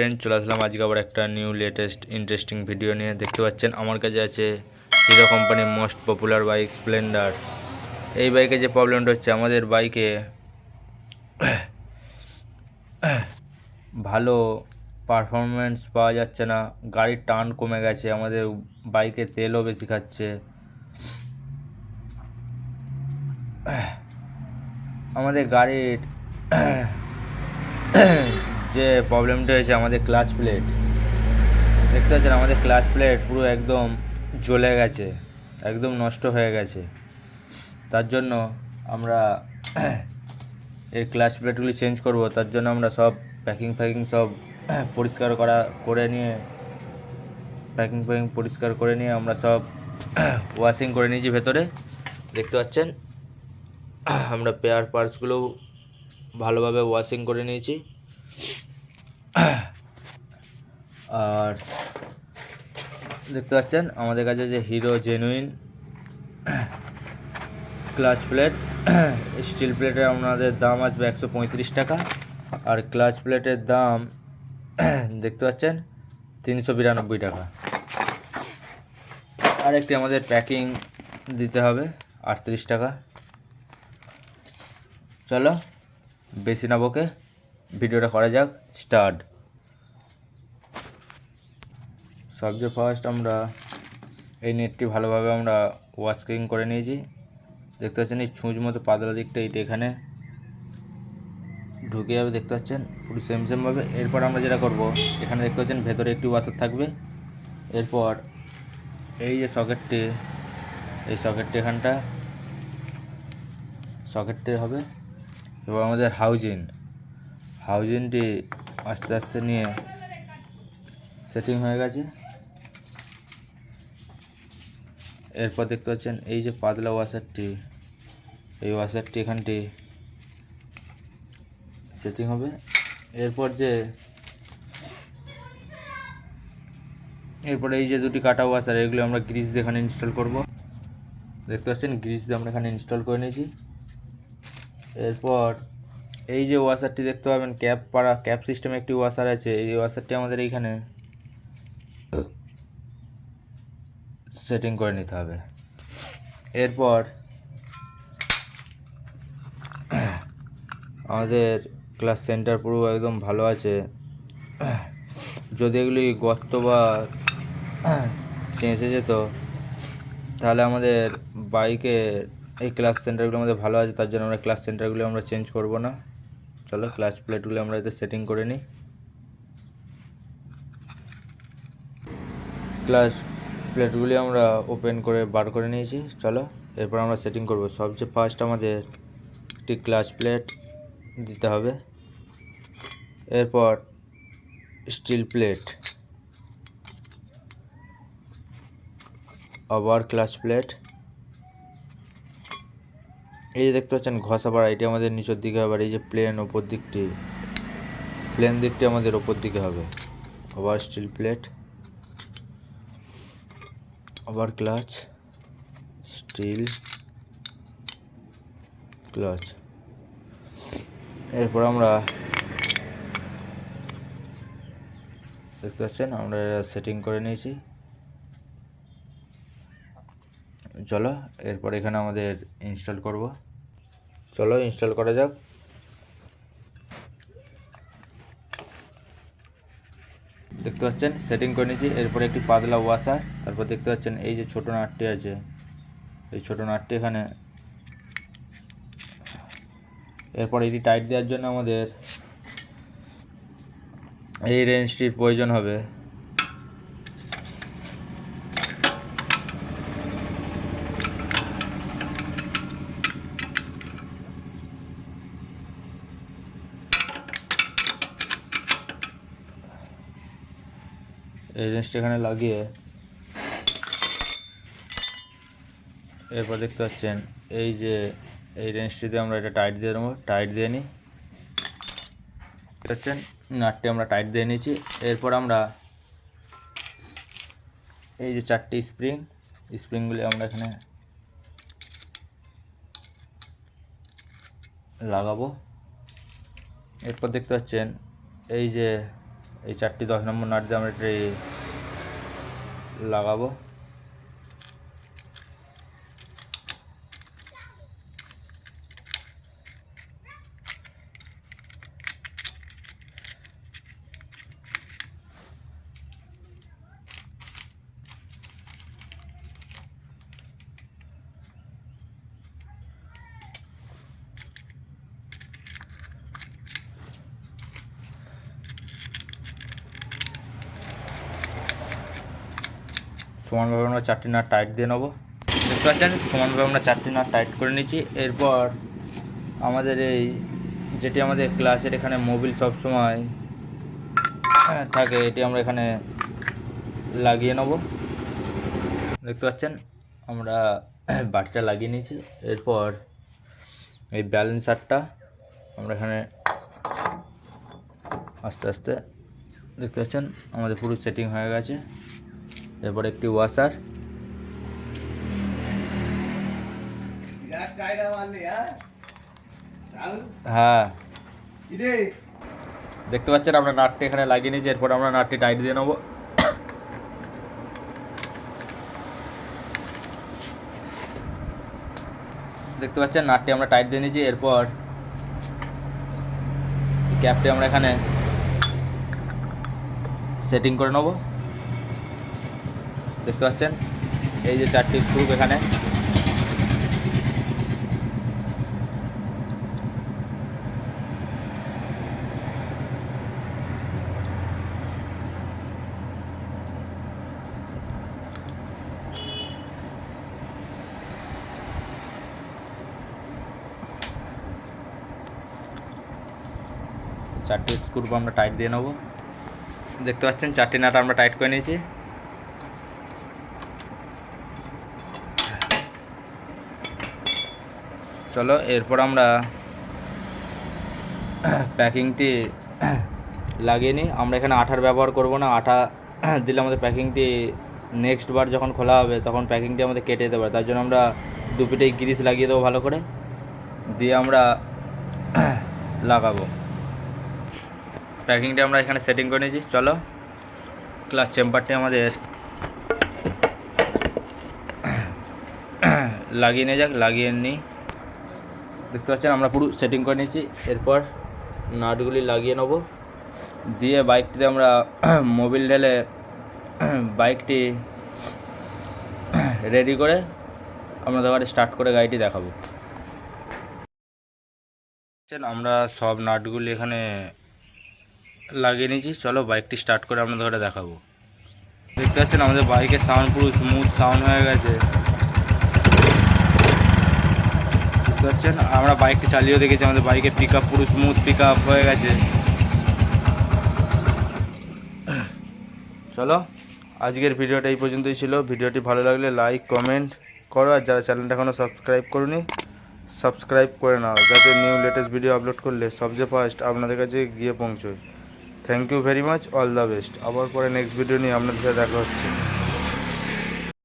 Friend, চলে আসলাম আজকে আবার একটা নিউ লেটেস্ট ইন্টারেস্টিং ভিডিও নিয়ে। দেখতে পাচ্ছেন আমার কাছে আছে হিরো কোম্পানির মোস্ট পপুলার বাইক স্প্লেন্ডার। এই বাইকে যে প্রবলেমটা হচ্ছে, আমাদের বাইকে ভালো পারফরমেন্স পাওয়া যাচ্ছে না, গাড়ির টার্ন কমে গেছে, আমাদের বাইকে তেলও বেশি খাচ্ছে। আমাদের গাড়ির যে প্রবলেমটা হয়েছে, আমাদের ক্লাচ প্লেট, দেখতে পাচ্ছেন আমাদের ক্লাচ প্লেট পুরো একদম জ্বলে গেছে, একদম নষ্ট হয়ে গেছে। তার জন্য আমরা এই ক্লাচ প্লেটগুলি চেঞ্জ করব। তার জন্য আমরা সব প্যাকিং সব পরিষ্কার করে নিয়ে প্যাকিং পরিষ্কার করে নিয়ে আমরা সব ওয়াশিং করে নিয়েছি ভেতরে। দেখতে পাচ্ছেন আমরা পেয়ার পার্টসগুলো ভালোভাবে ওয়াশিং করে নিয়েছি। আর দেখতে পাচ্ছেন আমাদের কাছে যে Hero genuine clutch plate, steel প্লেটের আমাদের দাম আসবে 135 টাকা, আর ক্লাচ প্লেটের দাম দেখতে পাচ্ছেন 392 টাকা। আর একটি আমাদের প্যাকিং দিতে হবে 38 টাকা। চলো বেশি না বকে ভিডিওটা করা যাক, স্টার্ট। সবচেয়ে ফার্স্ট আমরা এই নেটটি ভালোভাবে আমরা ওয়াশিং করে নিয়েছি। দেখতে পাচ্ছেন এই ছুঁচ মতো পাতলা দিকটা এইটা এখানে ঢুকে যাবে, দেখতে পাচ্ছেন পুরো সেমভাবে। এরপর আমরা যেটা করব, এখানে দেখতে পাচ্ছেন ভেতরে একটি ওয়াশার থাকবে। এরপর এই যে সকেটটি, এই সকেটটি এখানটা সকেটটি হবে। এবং আমাদের হাউজিনটি আস্তে আস্তে নিয়ে সেটিং হয়ে গেছে। এরপর দেখতে পাচ্ছেন এই যে পাতলা ওয়াশারটি, এই ওয়াশারটি এখানটি সেটিং হবে। এরপর এই যে দুটি কাটা ওয়াশার, এগুলো আমরা গ্রিস দিয়ে এখানে ইনস্টল করব। দেখতে পাচ্ছেন গ্রিস দিয়ে আমরা এখানে ইনস্টল করে নিয়েছি। এরপর এই যে ওয়াশারটি দেখতে পাবেন, ক্যাপ সিস্টেমে একটি ওয়াশার আছে, এই ওয়াশারটি আমাদের এইখানে সেটিং করে নিতে হবে। এরপর আমাদের ক্লাস সেন্টার পুরো একদম ভালো আছে। যদি এগুলি গর্ত বা চেঁচে যেত, তাহলে আমাদের বাইকে এই ক্লাস সেন্টারগুলো আমাদের ভালো আছে, তার জন্য আমরা ক্লাস সেন্টারগুলো আমরা চেঞ্জ করব না। চলো ক্লাচ প্লেটগুলো আমরা এতে সেটিং করে নিই। ক্লাচ প্লেটগুলি আমরা ওপেন করে বার করে নিয়েছি। চলো এরপর আমরা সেটিং করব। সবচেয়ে ফার্স্ট আমাদের একটি ক্লাচ প্লেট দিতে হবে। এরপর স্টিল প্লেট, আবার ক্লাচ প্লেট। এই যে দেখতে পাচ্ছেন ঘষাবার, এটি আমাদের নিচের দিকে হবে। এই যে প্লেন দিকটি আমাদের ওপর দিকে হবে। আবার স্টিল প্লেট, আবার ক্লাচ, স্টিল, ক্লাচ। এরপর আমরা দেখতে পাচ্ছেন আমরা সেটিং করে নিয়েছি। চলো এরপর এখানে আমাদের ইনস্টল করব। চলো ইনস্টল করা যাক। দেখতে পাচ্ছেন সেটিং করে নিয়েছি। এরপর একটি পাতলা ওয়াশার, তারপর দেখতে পাচ্ছেন এই যে ছোটো নাটটি আছে, এই ছোটো নাটটি এখানে। এরপর এটি টাইট দেওয়ার জন্য আমাদের এই রেঞ্জটির প্রয়োজন হবে। এই রেঞ্জটি এখানে লাগিয়ে এরপর দেখতে পাচ্ছেন এই যে এই রেঞ্জটিতে আমরা এটা টাইট দিয়ে দেবো। টাইট দিয়ে নিই, দেখতে পাচ্ছেন নাটটি আমরা টাইট দিয়ে নিয়েছি। এরপর আমরা এই যে 4টি স্প্রিংগুলি আমরা এখানে লাগাবো। এরপর দেখতে পাচ্ছেন এই যে এই 4টি 10 নম্বর নাট দিয়ে আমরা এটি লাগাবো। সমানভাবে আমরা 4টি নাট টাইট দিয়ে নেবো। দেখতে পাচ্ছেন সমানভাবে আমরা 4টি নাট টাইট করে নিচ্ছি। এরপর আমাদের এই যেটি আমাদের ক্লাসের এখানে মোবিল সবসময় থাকে, এটি আমরা এখানে লাগিয়ে নেব। দেখতে পাচ্ছেন আমরা বাটিটা লাগিয়ে নিয়েছি। এরপর এই ব্যালেন্সারটা আমরা এখানে আস্তে আস্তে দেখতে পাচ্ছেন আমাদের পুরো সেটিং হয়ে গেছে। এরপর একটি ওয়াশার, হ্যাঁ দেখতে পাচ্ছেন আমরা নাটটি এখানে লাগিয়ে নিয়েছি। এরপর আমরা নাটটি টাইট দিয়ে নেবো। দেখতে পাচ্ছেন নাটটি আমরা টাইট দিয়ে নিয়েছি। এরপর ক্যাপটি আমরা এখানে সেটিং করে নেব। দেখতে পাচ্ছেন এই যে 4টি স্ক্রু এখানে, চারটি স্ক্রু আমরা টাইট দিয়ে নেব। দেখতে পাচ্ছেন 4টি নাট আমরা টাইট করে নিয়েছি। চলো এরপর আমরা প্যাকিংটি লাগিয়ে নিই। আমরা এখানে আঠার ব্যবহার করব না, আঠা দিলে আমাদের প্যাকিংটি নেক্সট বার যখন খোলা হবে তখন প্যাকিংটি আমাদের কেটে যেতে পারে। তার জন্য আমরা দুপিটেই গ্রিস লাগিয়ে দেবো ভালো করে, দিয়ে আমরা লাগাবো। প্যাকিংটা আমরা এখানে সেটিং করে নিয়েছি। চলো ক্লাস চেম্বারটি আমাদের লাগিয়ে নিয়ে যাক, লাগিয়ে নিই। দেখতে পাচ্ছেন আমরা পুরো সেটিং করে নিয়েছি। এরপর নাটগুলি লাগিয়ে নেব, দিয়ে বাইকটিতে আমরা মোবিল ঢেলে বাইকটি রেডি করে আপনাদের ঘরে স্টার্ট করে গাড়িটি দেখাবো। আমরা সব নাটগুলি এখানে লাগিয়ে নিয়েছি। চলো বাইকটি স্টার্ট করে আপনাদের ঘরে দেখাবো। দেখতে পাচ্ছেন আমাদের বাইকের সাউন্ড পুরো স্মুথ সাউন্ড হয়ে গেছে। দেখতে পাচ্ছেন আমরা বাইকটি চালিয়েও দেখেছি, আমাদের বাইকের পিক আপ পুরো স্মুথ পিক আপ হয়ে গেছে। চলো আজকের ভিডিওটা এই পর্যন্তই ছিল। ভিডিওটি ভালো লাগলে লাইক কমেন্ট করো, আর যারা চ্যানেলটা এখনও সাবস্ক্রাইব করোনি সাবস্ক্রাইব করে নাও, যাতে নিউ লেটেস্ট ভিডিও আপলোড করলে সবচেয়ে ফার্স্ট আপনাদের কাছে গিয়ে পৌঁছয়। Thank you very much, all the best. আবার পরে নেক্সট ভিডিও নিয়ে আপনাদের সাথে দেখা হচ্ছে।